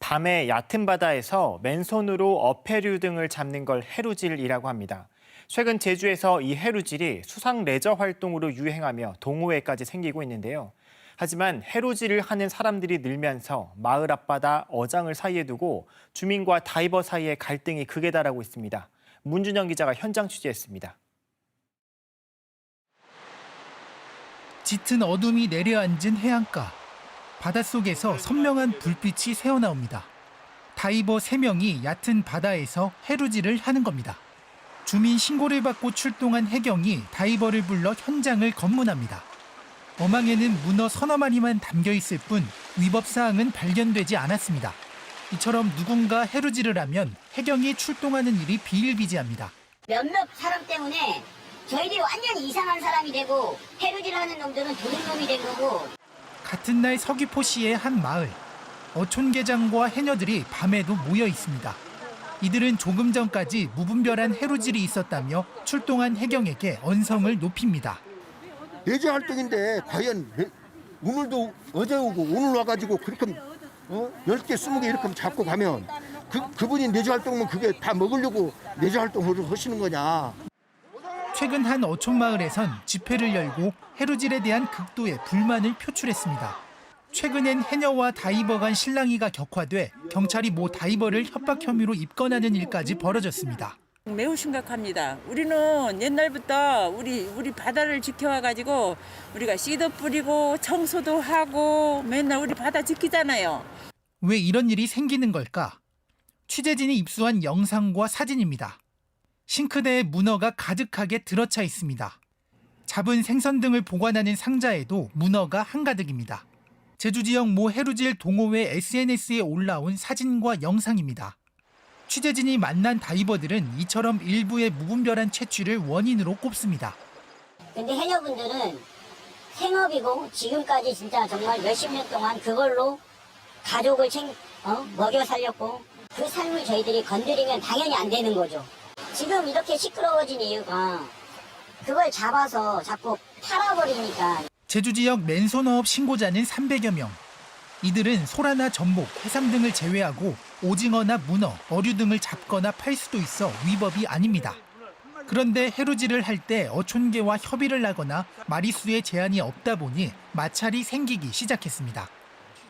밤에 얕은 바다에서 맨손으로 어패류 등을 잡는 걸 해루질이라고 합니다. 최근 제주에서 이 해루질이 수상 레저 활동으로 유행하며 동호회까지 생기고 있는데요. 하지만 해루질을 하는 사람들이 늘면서 마을 앞바다 어장을 사이에 두고 주민과 다이버 사이의 갈등이 극에 달하고 있습니다. 문준영 기자가 현장 취재했습니다. 짙은 어둠이 내려앉은 해안가. 바닷속에서 선명한 불빛이 새어나옵니다. 다이버 3명이 얕은 바다에서 해루질을 하는 겁니다. 주민 신고를 받고 출동한 해경이 다이버를 불러 현장을 검문합니다. 어망에는 문어 서너 마리만 담겨 있을 뿐 위법 사항은 발견되지 않았습니다. 이처럼 누군가 해루질을 하면 해경이 출동하는 일이 비일비재합니다. 몇몇 사람 때문에 저희들이 완전히 이상한 사람이 되고 해루질하는 놈들은 도둑놈이 된 거고. 같은 날 서귀포시의 한 마을. 어촌계장과 해녀들이 밤에도 모여 있습니다. 이들은 조금 전까지 무분별한 해루질이 있었다며 출동한 해경에게 언성을 높입니다. 레저 활동인데 과연 오늘도 어제 오고 오늘 와가지고 그렇게 10개, 20개 이렇게 잡고 가면 그분이 레저 활동은 그게 다 먹으려고 레저 활동을 하시는 거냐. 최근 한 어촌마을에선 집회를 열고 해루질에 대한 극도의 불만을 표출했습니다. 최근엔 해녀와 다이버 간 실랑이가 격화돼 경찰이 모 다이버를 협박 혐의로 입건하는 일까지 벌어졌습니다. 매우 심각합니다. 우리는 옛날부터 우리 바다를 지켜와가지고 우리가 씨도 뿌리고 청소도 하고 맨날 우리 바다 지키잖아요. 왜 이런 일이 생기는 걸까? 취재진이 입수한 영상과 사진입니다. 싱크대에 문어가 가득하게 들어차 있습니다. 잡은 생선 등을 보관하는 상자에도 문어가 한가득입니다. 제주 지역 모 해루질 동호회 SNS에 올라온 사진과 영상입니다. 취재진이 만난 다이버들은 이처럼 일부의 무분별한 채취를 원인으로 꼽습니다. 근데 해녀분들은 생업이고 지금까지 진짜 정말 몇십 년 동안 그걸로 가족을 먹여 살렸고 그 삶을 저희들이 건드리면 당연히 안 되는 거죠. 지금 이렇게 시끄러워진 이유가 그걸 잡아서 자꾸 팔아버리니까. 제주 지역 맨손어업 신고자는 300여 명. 이들은 소라나 전복, 해삼 등을 제외하고 오징어나 문어, 어류 등을 잡거나 팔 수도 있어 위법이 아닙니다. 그런데 해루질을 할 때 어촌계와 협의를 하거나 마리수에 제한이 없다 보니 마찰이 생기기 시작했습니다.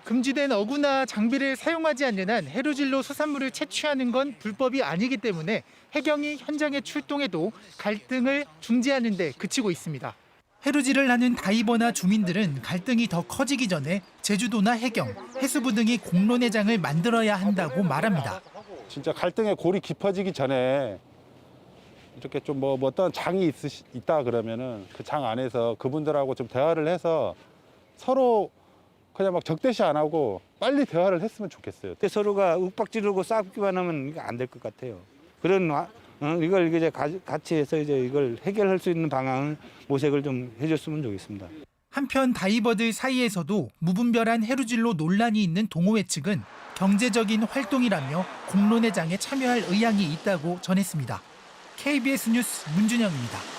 금지된 어구나 장비를 사용하지 않는 한 해루질로 수산물을 채취하는 건 불법이 아니기 때문에 해경이 현장에 출동해도 갈등을 중재하는 데 그치고 있습니다. 해루질을 하는 다이버나 주민들은 갈등이 더 커지기 전에 제주도나 해경, 해수부 등이 공론회장을 만들어야 한다고 말합니다. 진짜 갈등의 골이 깊어지기 전에 이렇게 좀 어떤 장이 있다 그러면은 그 장 안에서 그분들하고 좀 대화를 해서 서로 그냥 막 적대시 안 하고 빨리 대화를 했으면 좋겠어요. 서로가 윽박지르고 싸우기만 하면 안 될 것 같아요. 이걸 이제 같이 해서 이제 이걸 해결할 수 있는 방안을 모색을 좀 해줬으면 좋겠습니다. 한편 다이버들 사이에서도 무분별한 해루질로 논란이 있는 동호회 측은 경제적인 활동이라며 공론회장에 참여할 의향이 있다고 전했습니다. KBS 뉴스 문준영입니다.